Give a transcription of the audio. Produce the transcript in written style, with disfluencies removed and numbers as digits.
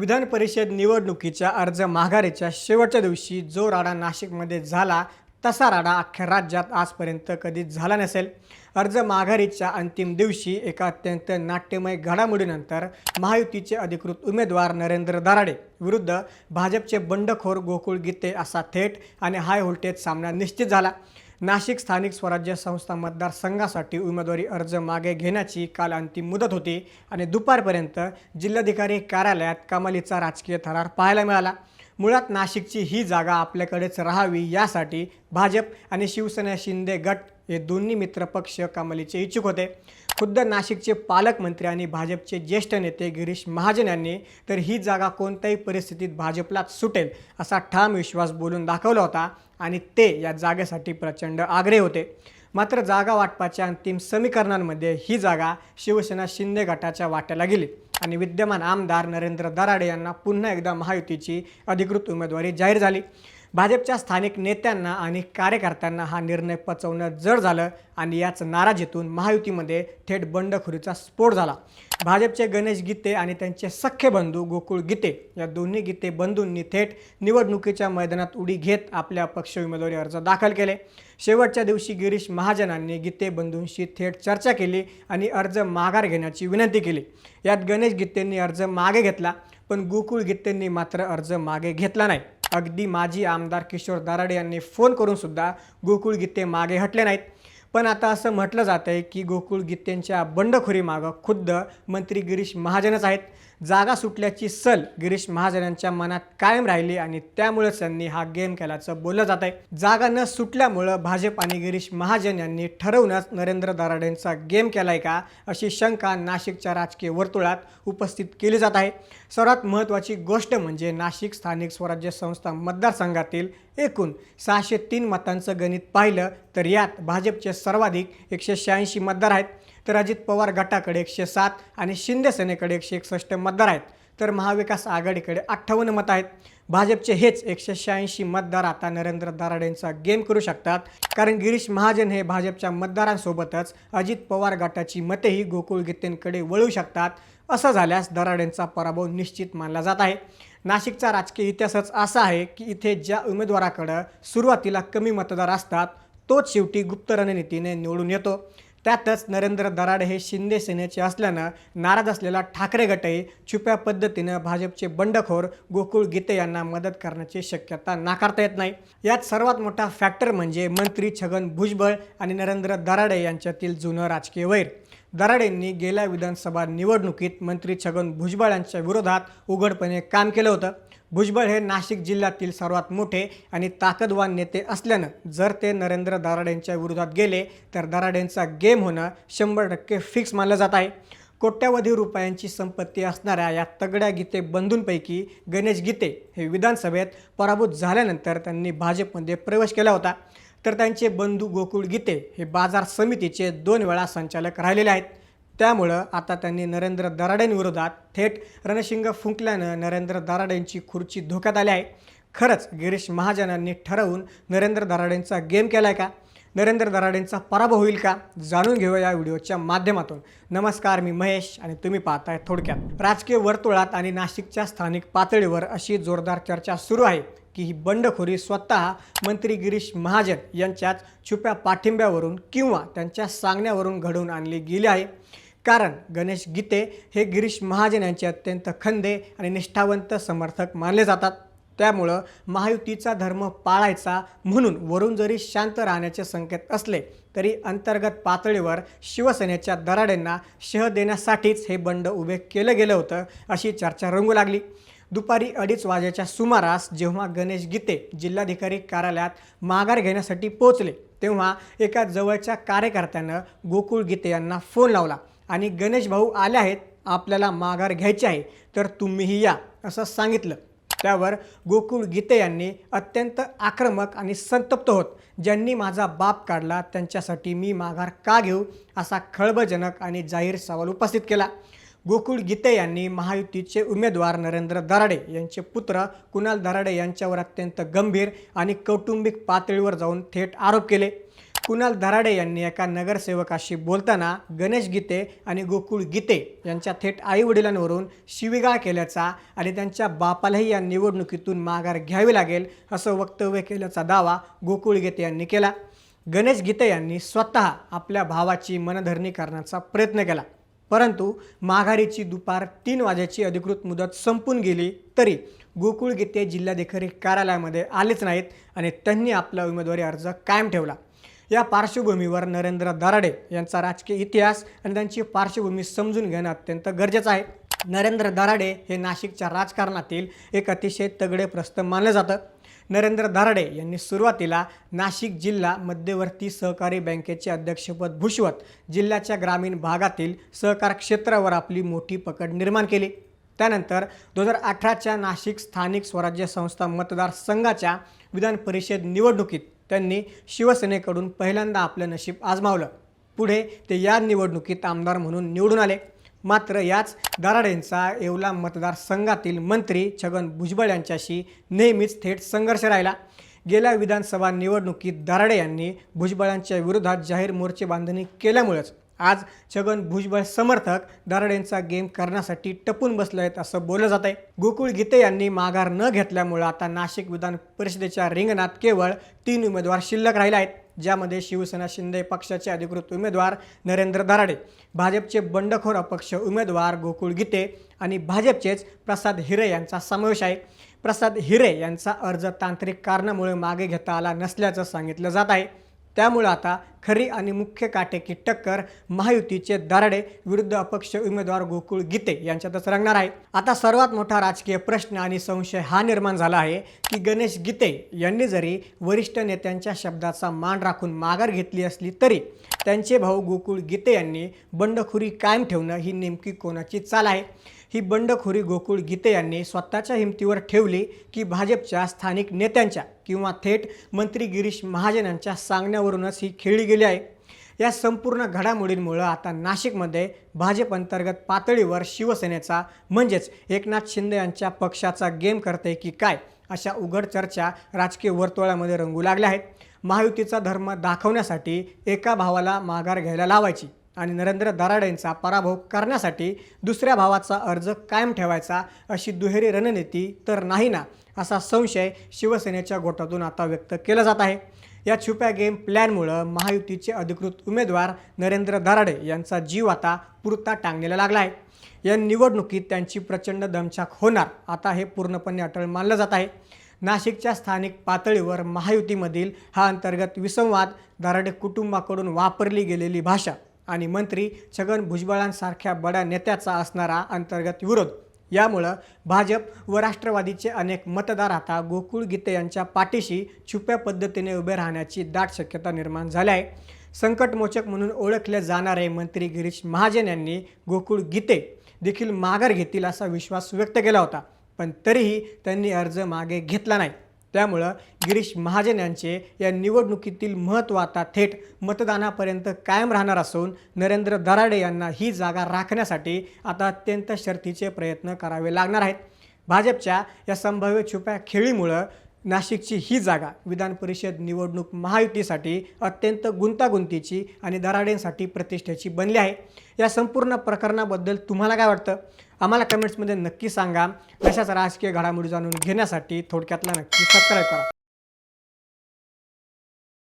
विधान परिषद निवडणुकीच्या अर्ज माघारीच्या शेवटच्या दिवशी जो राडा नाशिकमध्ये झाला तसा राडा अख्ख्या राज्यात आजपर्यंत कधीच झाला नसेल। अर्ज माघारीच्या अंतिम दिवशी एका अत्यंत नाट्यमय घडामोडीनंतर महायुतीचे अधिकृत उमेदवार नरेंद्र दराडे विरुद्ध भाजपचे बंडखोर गोकुळ गीते असा थेट आणि हाय व्होल्टेज सामना निश्चित झाला। नाशिक स्थानिक स्वराज्य संस्था मतदारसंघासाठी उमेदवारी अर्ज मागे घेण्याची काल अंतिम मुदत होती आणि दुपारपर्यंत जिल्हाधिकारी कार्यालयात कमालीचा राजकीय थरार पाहायला मिळाला। मुळात नाशिकची ही जागा आपल्याकडेच राहावी यासाठी भाजप आणि शिवसेना शिंदे गट हे दोन्ही मित्रपक्ष कमालीचे इच्छुक होते। खुद्द नाशिकचे पालकमंत्री आणि भाजपचे ज्येष्ठ नेते गिरीश महाजन यांनी तर ही जागा कोणत्याही परिस्थितीत भाजपलाच सुटेल असा ठाम विश्वास बोलून दाखवला होता आणि ते या जागेसाठी प्रचंड आग्रही होते। मात्र जागा वाटपाच्या अंतिम समीकरणांमध्ये ही जागा शिवसेना शिंदे गटाच्या वाट्याला गेली आणि विद्यमान आमदार नरेंद्र दराडे यांना पुन्हा एकदा महायुतीची अधिकृत उमेदवारी जाहीर झाली। भाजपच्या स्थानिक नेत्यांना आणि कार्यकर्त्यांना हा निर्णय पचवणं जड झालं आणि याच नाराजीतून महायुतीमध्ये थेट बंडखोरीचा स्फोट झाला। भाजपचे गणेश गीते आणि त्यांचे सख्खे बंधू गोकुळ गीते या दोन्ही गीते बंधूंनी थेट निवडणुकीच्या मैदानात उडी घेत आपल्या पक्ष उमेदवारी अर्ज दाखल केले। शेवटच्या दिवशी गिरीश महाजनांनी गीते बंधूंशी थेट चर्चा केली आणि अर्ज माघार घेण्याची विनंती केली। यात गणेश गीतेंनी अर्ज मागे घेतला, पण गोकुळ गीतेंनी मात्र अर्ज मागे घेतला नाही। अगदी माजी आमदार किशोर दराडे यांनी फोन करून सुद्धा गोकुळ गीते मागे हटले नाहीत। पण आता असं म्हटलं जात आहे की गोकुळ गीतेंच्या बंडखोरीमागं खुद्द मंत्री गिरीश महाजनच आहेत। जागा सुटल्याची सल गिरीश महाजनांच्या मनात कायम राहिली आणि त्यामुळेच त्यांनी हा गेम केल्याचं बोललं जात आहे। जागा न सुटल्यामुळं भाजप आणि गिरीश महाजन यांनी ठरवूनच नरेंद्र दराडेंचा गेम केलाय का अशी शंका नाशिकच्या राजकीय वर्तुळात उपस्थित केली जात आहे। सर्वात महत्त्वाची गोष्ट म्हणजे नाशिक स्थानिक स्वराज्य संस्था मतदारसंघातील एकूण 603 मतांचं गणित पाहिलं तर यात भाजपचे सर्वाधिक 186 मतदार आहेत, तर अजित पवार गटाकडे 107 आणि शिंदे सेनेकडे 161 मतदार आहेत, तर महाविकास आघाडीकडे 58 मतं आहेत। भाजपचे हेच 186 मतदार आता नरेंद्र दराडेंचा गेम करू शकतात, कारण गिरीश महाजन हे भाजपच्या मतदारांसोबतच अजित पवार गटाची मतेही गोकुळ गीतेंकडे वळू शकतात। असं झाल्यास दराडेंचा पराभव निश्चित मानला जात आहे। नाशिकचा राजकीय इतिहासच असा आहे की इथे ज्या उमेदवाराकडे सुरुवातीला कमी मतदार असतात तोच शेवटी गुप्त रणनीतीने निवडून येतो। त्यातच नरेंद्र दराडे हे शिंदे सेनेचे असल्यानं नाराज असलेला ठाकरे गटही छुप्या पद्धतीनं भाजपचे बंडखोर गोकुळ गीते यांना मदत करण्याची शक्यता नाकारता येत नाही। यात सर्वात मोठा फॅक्टर म्हणजे मंत्री छगन भुजबळ आणि नरेंद्र दराडे यांच्यातील जुनं राजकीय वैर। दराडेंनी गेल्या विधानसभा निवडणुकीत मंत्री छगन भुजबळ यांच्या विरोधात उघडपणे काम केलं होतं। भुजबळ हे नाशिक जिल्ह्यातील सर्वात मोठे आणि ताकदवान नेते असल्यानं जर ते नरेंद्र दराडेंच्या विरोधात गेले तर दराडेंचा गेम होणं 100% फिक्स मानलं जात आहे। कोट्यावधी रुपयांची संपत्ती असणाऱ्या या तगड्या गीते बंधूंपैकी गणेश गीते हे विधानसभेत पराभूत झाल्यानंतर त्यांनी भाजपमध्ये प्रवेश केला होता, तर त्यांचे बंधू गोकुळ गीते हे बाजार समितीचे 2 वेळा संचालक राहिलेले आहेत। त्यामुळं आता त्यांनी नरेंद्र दराडेंविरोधात थेट रणशिंग फुंकल्यानं नरेंद्र दराडेंची खुर्ची धोक्यात आली आहे। खरंच गिरीश महाजनांनी ठरवून नरेंद्र दराडेंचा गेम केलाय का? नरेंद्र दराडेंचा पराभव होईल का? जाणून घेऊया या व्हिडिओच्या माध्यमातून। नमस्कार, मी महेश आणि तुम्ही पाहताय थोडक्यात। राजकीय वर्तुळात आणि नाशिकच्या स्थानिक पातळीवर अशी जोरदार चर्चा सुरू आहे की ही बंडखोरी स्वतः मंत्री गिरीश महाजन यांच्याच छुप्या पाठिंब्यावरून किंवा त्यांच्या सांगण्यावरून घडवून आणली गेली आहे। कारण गणेश गीते हे गिरीश महाजन यांचे अत्यंत खंदे आणि निष्ठावंत समर्थक मानले जातात। त्यामुळं महायुतीचा धर्म पाळायचा म्हणून वरून जरी शांत राहण्याचे संकेत असले तरी अंतर्गत पातळीवर शिवसेनेच्या दराडेंना शह देण्यासाठीच हे बंड उभे केलं गेलं होतं अशी चर्चा रंगू लागली। दुपारी 2:30 वाजेच्या सुमारास जेव्हा गणेश गीते जिल्हाधिकारी कार्यालयात माघार घेण्यासाठी पोहोचले तेव्हा एका जवळच्या कार्यकर्त्यानं गोकुळ गीते यांना फोन लावला आणि गणेश भाऊ आले आहेत, आपल्याला माघार घ्यायची आहे, तर तुम्हीही या असं सांगितलं। त्यावर गोकुळ गीते यांनी अत्यंत आक्रमक आणि संतप्त होत ज्यांनी माझा बाप काढला त्यांच्यासाठी मी माघार का घेऊ असा खळबळजनक आणि जाहीर सवाल उपस्थित केला। गोकुळ गीते यांनी महायुतीचे उमेदवार नरेंद्र दराडे यांचे पुत्र कुणाल दराडे यांच्यावर अत्यंत गंभीर आणि कौटुंबिक पातळीवर जाऊन थेट आरोप केले। कुणाल दराडे यांनी एका नगरसेवकाशी बोलताना गणेश गीते आणि गोकुळ गीते यांच्या थेट आईवडिलांवरून शिवीगाळ केल्याचा आणि त्यांच्या बापालाही या निवडणुकीतून माघार घ्यावी लागेल असं वक्तव्य केल्याचा दावा गोकुळ गीते यांनी केला। गणेश गीते यांनी स्वतः आपल्या भावाची मनधरणी करण्याचा प्रयत्न केला, परंतु माघारीची दुपार 3 वाजेची अधिकृत मुदत संपून गेली तरी गोकुळ गीते जिल्हाधिकारी कार्यालयामध्ये आलेच नाहीत आणि त्यांनी आपला उमेदवारी अर्ज कायम ठेवला। या पार्श्वभूमीवर नरेंद्र दराडे यांचा राजकीय इतिहास आणि त्यांची पार्श्वभूमी समजून घेणं अत्यंत गरजेचं आहे। नरेंद्र दराडे हे नाशिकच्या राजकारणातील एक अतिशय तगडे प्रस्थ मानलं जातं। नरेंद्र दराडे यांनी सुरुवातीला नाशिक जिल्हा मध्यवर्ती सहकारी बँकेचे अध्यक्षपद भूषवत जिल्ह्याच्या ग्रामीण भागातील सहकार क्षेत्रावर आपली मोठी पकड निर्माण केली। त्यानंतर 2018च्या नाशिक स्थानिक स्वराज्य संस्था मतदारसंघाच्या विधान परिषद निवडणुकीत त्यांनी शिवसेनेकडून पहिल्यांदा आपलं नशीब आजमावलं। पुढे ते या निवडणुकीत आमदार म्हणून निवडून आले। मात्र याच दराडेंचा येवला मतदारसंघातील मंत्री छगन भुजबळ यांच्याशी नेहमीच थेट संघर्ष राहिला। गेल्या विधानसभा निवडणुकीत दराडे यांनी भुजबळांच्या विरोधात जाहीर मोर्चे बांधणी केल्यामुळेच आज छगन भुजबळ समर्थक दराडेंचा गेम करण्यासाठी टपून बसले आहेत असं बोललं जात आहे। गोकुळ गीते यांनी माघार न घेतल्यामुळे आता नाशिक विधान परिषदेच्या रिंगणात केवळ 3 उमेदवार शिल्लक राहिले आहेत, ज्यामध्ये शिवसेना शिंदे पक्षाचे अधिकृत उमेदवार नरेंद्र दराडे, भाजपचे बंडखोर अपक्ष उमेदवार गोकुळ गीते आणि भाजपचेच प्रसाद हिरे यांचा समावेश आहे। प्रसाद हिरे यांचा अर्ज तांत्रिक कारणामुळे मागे घेता आला नसल्याचं सांगितलं जात आहे। त्यामुळे आता खरी आणि मुख्य काटेकी टक्कर महायुतीचे दराडे विरुद्ध अपक्ष उमेदवार गोकुळ गीते यांच्यातच रंगणार आहे। आता सर्वात मोठा राजकीय प्रश्न आणि संशय हा निर्माण झाला आहे की गणेश गीते यांनी जरी वरिष्ठ नेत्यांच्या शब्दाचा मान राखून माघार घेतली असली तरी त्यांचे भाऊ गोकुळ गीते यांनी बंडखोरी कायम ठेवणं ही नेमकी कोणाची चाल आहे? ही बंडखोरी गोकुळ गीते यांनी स्वतःच्या हिमतीवर ठेवली की भाजपच्या स्थानिक नेत्यांच्या किंवा थेट मंत्री गिरीश महाजन यांच्या सांगण्यावरूनच ही खेळली गेली आहे? या संपूर्ण घडामोडींमुळे आता नाशिकमध्ये भाजप अंतर्गत पातळीवर शिवसेनेचा म्हणजेच एकनाथ शिंदे यांच्या पक्षाचा गेम करते की काय अशा उघड चर्चा राजकीय वर्तुळामध्ये रंगू लागल्या आहेत। महायुतीचा धर्म दाखवण्यासाठी एका भावाला माघार घ्यायला लावायची आणि नरेंद्र दराडेंचा पराभव करण्यासाठी दुसऱ्या भावाचा अर्ज कायम ठेवायचा अशी दुहेरी रणनीती तर नाही ना, असा संशय शिवसेनेच्या गोटातून आता व्यक्त केला जात आहे। या छुप्या गेम प्लॅनमुळे महायुतीचे अधिकृत उमेदवार नरेंद्र दराडे यांचा जीव आता पुरता टांगलेला लागला आहे। या निवडणुकीत त्यांची प्रचंड दमछाक होणार आता हे पूर्णपणे अटळ मानलं जात आहे। नाशिकच्या स्थानिक पातळीवर महायुतीमधील हा अंतर्गत विसंवाद, दराडे कुटुंबाकडून वापरली गेलेली भाषा आणि मंत्री छगन भुजबळांसारख्या बड्या नेत्याचा असणारा अंतर्गत विरोध यामुळं भाजप व राष्ट्रवादीचे अनेक मतदार आता गोकुळ गीते यांच्या पाठीशी छुप्या पद्धतीने उभे राहण्याची दाट शक्यता निर्माण झाली आहे। संकटमोचक म्हणून ओळखले जाणारे मंत्री गिरीश महाजन यांनी गोकुळ गीते देखील माघार घेतील असा विश्वास व्यक्त केला होता, पण तरीही त्यांनी अर्ज मागे घेतला नाही। त्यामुळं गिरीश महाजन यांचे या निवडणुकीतील महत्त्व आता थेट मतदानापर्यंत कायम राहणार असून नरेंद्र दराडे यांना ही जागा राखण्यासाठी आता अत्यंत शर्थीचे प्रयत्न करावे लागणार आहेत। भाजपच्या या संभाव्य छुप्या खेळीमुळं नाशिकची ही जागा विधान परिषद निवडणूक महायुतीसाठी अत्यंत गुंतागुंतीची आणि दराडेंसाठी प्रतिष्ठेची बनली आहे। या संपूर्ण प्रकरणाबद्दल तुम्हाला काय वाटतं? आम्हाला कमेंट्समध्ये नक्की सांगा। अशाच राजकीय घडामोडी जाणून घेण्यासाठी थोडक्यातला नक्की सबस्क्राईब करा।